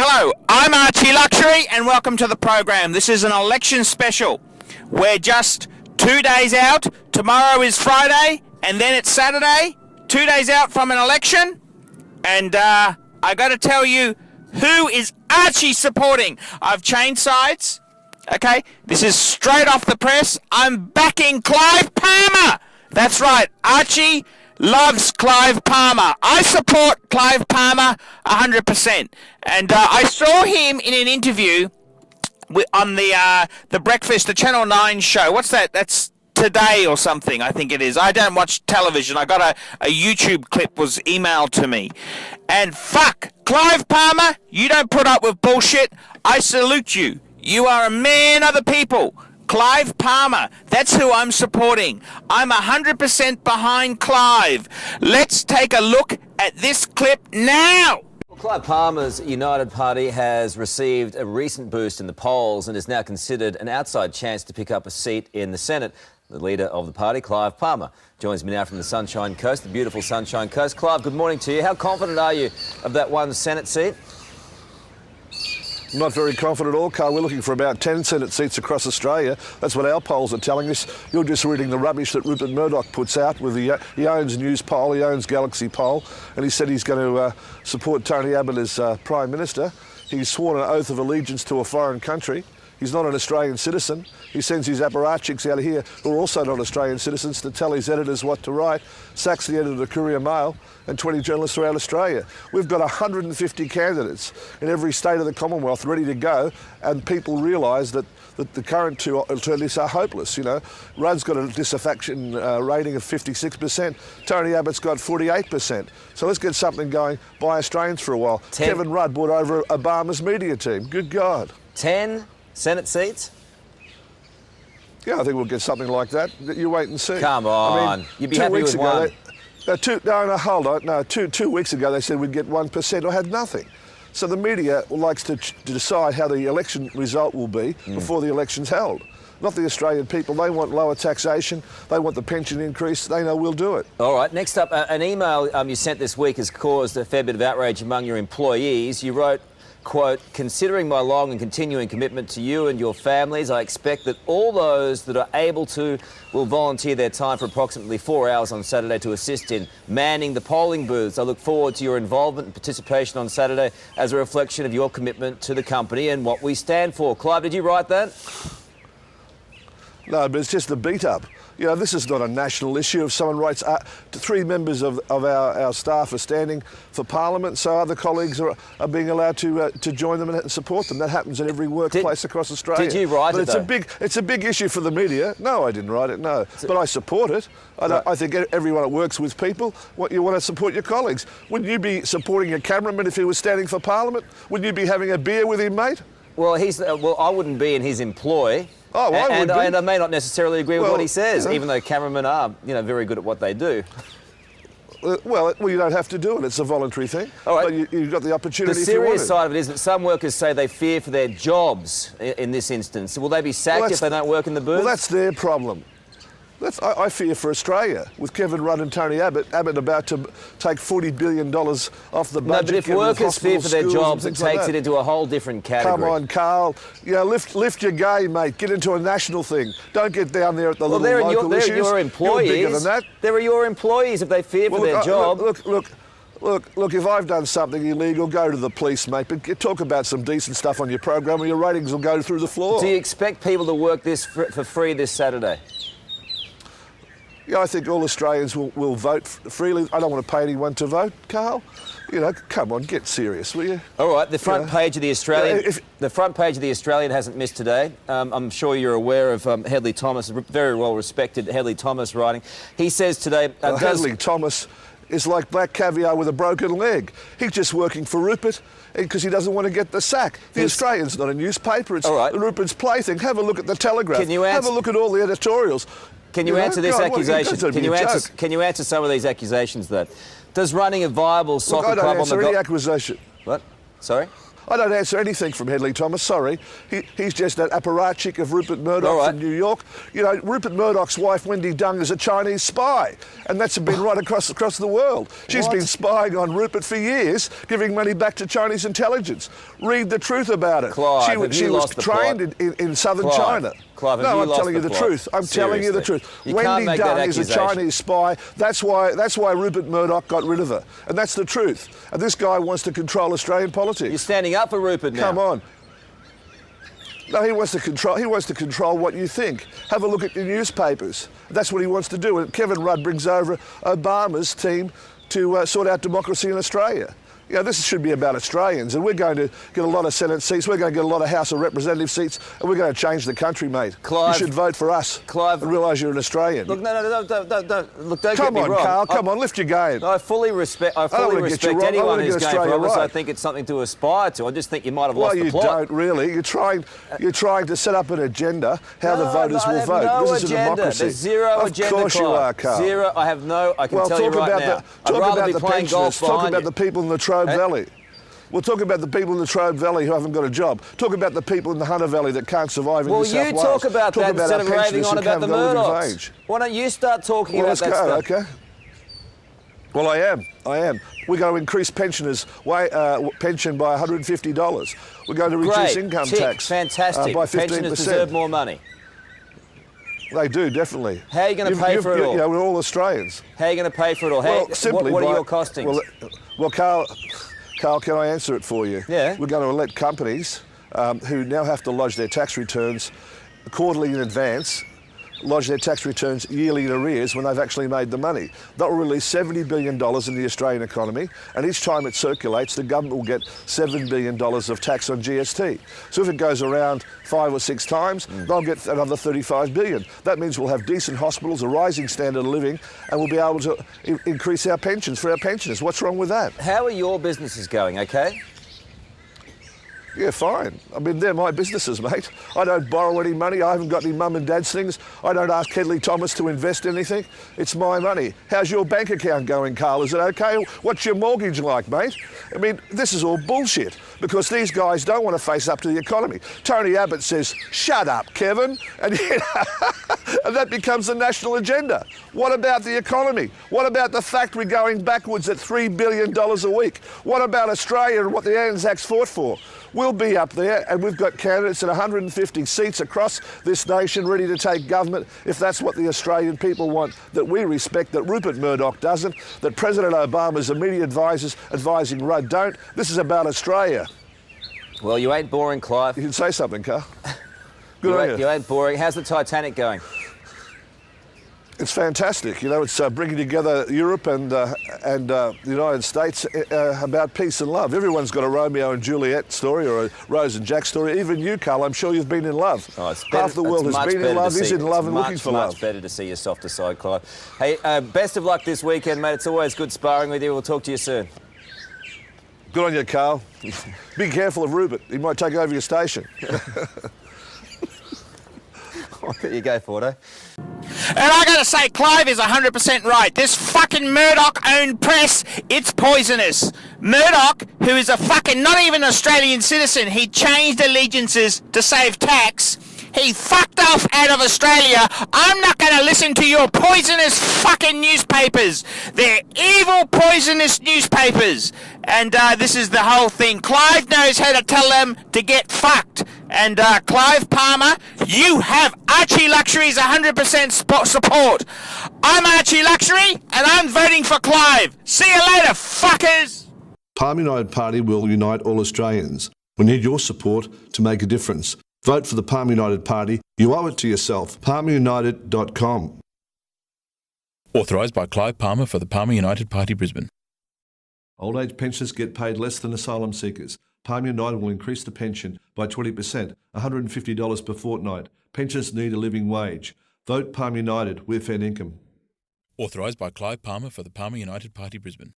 Hello, I'm Archie Luxury and welcome to the program. This is an election special. We're just 2 days out. Tomorrow is Friday and then it's Saturday. 2 days out from an election. And I got to tell you who is Archie supporting. I've changed sides. Okay, this is straight off the press. I'm backing Clive Palmer. That's right, Archie loves Clive Palmer. I support Clive Palmer 100%. And I saw him in an interview on the Breakfast, the Channel 9 show. What's that? That's Today or something, I think it is. I don't watch television. I got a YouTube clip was emailed to me. And fuck, Clive Palmer, you don't put up with bullshit. I salute you. You are a man of the people. Clive Palmer, that's who I'm supporting. I'm 100% behind Clive. Let's take a look at this clip now. Well, Clive Palmer's United Party has received a recent boost in the polls and is now considered an outside chance to pick up a seat in the Senate. The leader of the party, Clive Palmer, joins me now from the Sunshine Coast, the beautiful Sunshine Coast. Clive, good morning to you. How confident are you of that one Senate seat? Not very confident at all, Carl. We're looking for about 10 Senate seats across Australia. That's what our polls are telling us. You're just reading the rubbish that Rupert Murdoch puts out with he owns News Poll, he owns Galaxy Poll, and he said he's going to support Tony Abbott as Prime Minister. He's sworn an oath of allegiance to a foreign country. He's not an Australian citizen. He sends his apparatchiks out of here who are also not Australian citizens to tell his editors what to write, sacks the editor of the Courier Mail and 20 journalists throughout Australia. We've got 150 candidates in every state of the Commonwealth ready to go, and people realise that the current two alternatives are hopeless. You know, Rudd's got a disaffection rating of 56%. Tony Abbott's got 48%. So let's get something going by Australians for a while. Kevin Rudd brought over Obama's media team. Good God. 10 Senate seats? Yeah, I think we'll get something like that. You wait and see. Come on. I mean, you'd be happy with one. Hold on. Two weeks ago they said we'd get 1% or had nothing. So the media likes to decide how the election result will be before the election's held. Not the Australian people. They want lower taxation. They want the pension increase. They know we'll do it. All right. Next up, an email you sent this week has caused a fair bit of outrage among your employees. You wrote, quote, "Considering my long and continuing commitment to you and your families, I expect that all those that are able to will volunteer their time for approximately 4 hours on Saturday to assist in manning the polling booths. I look forward to your involvement and participation on Saturday as a reflection of your commitment to the company and what we stand for." Clive, did you write that? No, but it's just the beat-up. You know, this is not a national issue. If someone writes, 3 members of our staff are standing for Parliament, so other colleagues are being allowed to join them and support them. That happens in every workplace across Australia. Did you write it, though? It's a big issue for the media. No, I didn't write it, no. But I support it. I think everyone that works with people, you want to support your colleagues. Wouldn't you be supporting a cameraman if he was standing for Parliament? Wouldn't you be having a beer with him, mate? Well, I wouldn't be in his employ. Oh, I would be. And I may not necessarily agree with what he says, even though cameramen are, very good at what they do. Well, you don't have to do it. It's a voluntary thing. All right. But you've got the opportunity. The serious side of it is that some workers say they fear for their jobs in this instance. Will they be sacked if they don't work in the booth? Well, that's their problem. I fear for Australia, with Kevin Rudd and Tony Abbott about to take $40 billion off the budget. No, but if workers fear for their jobs, it takes it into a whole different category. Come on, Carl. Lift your game, mate. Get into a national thing. Don't get down there at the little local issues. They're your employees. You're bigger than that. There are your employees if they fear for their job. Look, if I've done something illegal, go to the police, mate. But talk about some decent stuff on your program or your ratings will go through the floor. Do you expect people to work this for free this Saturday? Yeah, I think all Australians will vote freely. I don't want to pay anyone to vote, Carl. Come on, get serious, will you? All right, the front page of the Australian. The front page of the Australian hasn't missed today. I'm sure you're aware of Hedley Thomas, very well respected Hedley Thomas writing. He says today. Hedley Thomas is like black caviar with a broken leg. He's just working for Rupert because he doesn't want to get the sack. The Australian's not a newspaper. It's Rupert's plaything. Have a look at the Telegraph. Have a look at all the editorials. Can you answer this accusation? Can you answer some of these accusations, though? Does running a viable soccer club on the... I don't answer any accusation. What? Sorry? I don't answer anything from Hedley Thomas, sorry. He's just an apparatchik of Rupert Murdoch from New York. You know, Rupert Murdoch's wife, Wendy Dung, is a Chinese spy, and that's been right across the world. She's been spying on Rupert for years, giving money back to Chinese intelligence. Read the truth about it. Clive, she was trained in southern China. Clive, no, I'm telling you the truth. I'm telling you the truth. Wendy Dung is a Chinese spy. That's why Rupert Murdoch got rid of her, and that's the truth. And this guy wants to control Australian politics. You're standing up for Rupert now. Come on. No, he wants to control what you think. Have a look at your newspapers. That's what he wants to do. And Kevin Rudd brings over Obama's team to sort out democracy in Australia. You know, this should be about Australians, and we're going to get a lot of Senate seats, we're going to get a lot of House of Representative seats, and we're going to change the country, mate. Clive, you should vote for us. Clive, and realise you're an Australian. Look, no, look, don't come get me on, wrong. Carl, come on, lift your game. I fully respect anyone who's going for office. I think it's something to aspire to. I just think you might have lost the plot. Well, you don't really. You're trying to set up an agenda how the voters will vote. This is a democracy. There's zero agenda, Of course you are, Carl. Zero. I can tell you right now. I'd rather be playing golf behind you. Talk about the people in the Latrobe Valley. We'll talk about the people in the Latrobe Valley who haven't got a job. Talk about the people in the Hunter Valley that can't survive in New South Wales. Well, you talk about that instead of raving on about the Murdochs. Why don't you start talking about that stuff? Okay. Well, I am. We're going to increase pensioners' pension by $150. We're going to reduce income tax fantastic. By 15%. Pensioners deserve more money. They do, definitely. How are you going to pay for it all? You know, we're all Australians. How are you going to pay for it all? What are your costings? Well, Carl, can I answer it for you? Yeah. We're going to let companies who now have to lodge their tax returns quarterly in advance, lodge their tax returns yearly in arrears when they've actually made the money. That will release $70 billion in the Australian economy, and each time it circulates, the government will get $7 billion of tax on GST. So if it goes around 5 or 6 times, they'll get another $35 billion. That means we'll have decent hospitals, a rising standard of living, and we'll be able to increase our pensions for our pensioners. What's wrong with that? How are your businesses going, okay? Yeah, fine. I mean, they're my businesses, mate. I don't borrow any money. I haven't got any mum and dad's things. I don't ask Hedley Thomas to invest anything. It's my money. How's your bank account going, Carl? Is it okay? What's your mortgage like, mate? I mean, this is all bullshit because these guys don't want to face up to the economy. Tony Abbott says, shut up, Kevin, and, and that becomes the national agenda. What about the economy? What about the fact we're going backwards at $3 billion a week? What about Australia and what the Anzacs fought for? We'll be up there, and we've got candidates at 150 seats across this nation ready to take government if that's what the Australian people want, that we respect, that Rupert Murdoch doesn't, that President Obama's immediate advisors advising Rudd don't. This is about Australia. Well, you ain't boring, Clive. You can say something, Carl. Good on you. You ain't boring. How's the Titanic going? It's fantastic. You know, it's bringing together Europe and the United States about peace and love. Everyone's got a Romeo and Juliet story or a Rose and Jack story. Even you, Carl, I'm sure you've been in love. Oh, half the world has been in love, is in love and looking for love. Much better to see your softer side, Clive. Hey, best of luck this weekend, mate. It's always good sparring with you. We'll talk to you soon. Good on you, Carl. Be careful of Rupert. He might take over your station. There you go, Fordo. And I gotta say, Clive is 100% right. This fucking Murdoch-owned press, it's poisonous. Murdoch, who is a fucking not even Australian citizen, he changed allegiances to save tax. He fucked off out of Australia. I'm not going to listen to your poisonous fucking newspapers. They're evil, poisonous newspapers. And this is the whole thing. Clive knows how to tell them to get fucked. And Clive Palmer, you have Archie Luxury's 100% support. I'm Archie Luxury, and I'm voting for Clive. See you later, fuckers. Palmer United Party will unite all Australians. We need your support to make a difference. Vote for the Palmer United Party. You owe it to yourself. PalmerUnited.com. Authorised by Clive Palmer for the Palmer United Party, Brisbane. Old age pensioners get paid less than asylum seekers. Palmer United will increase the pension by 20%, $150 per fortnight. Pensioners need a living wage. Vote Palmer United. We're fair income. Authorised by Clive Palmer for the Palmer United Party, Brisbane.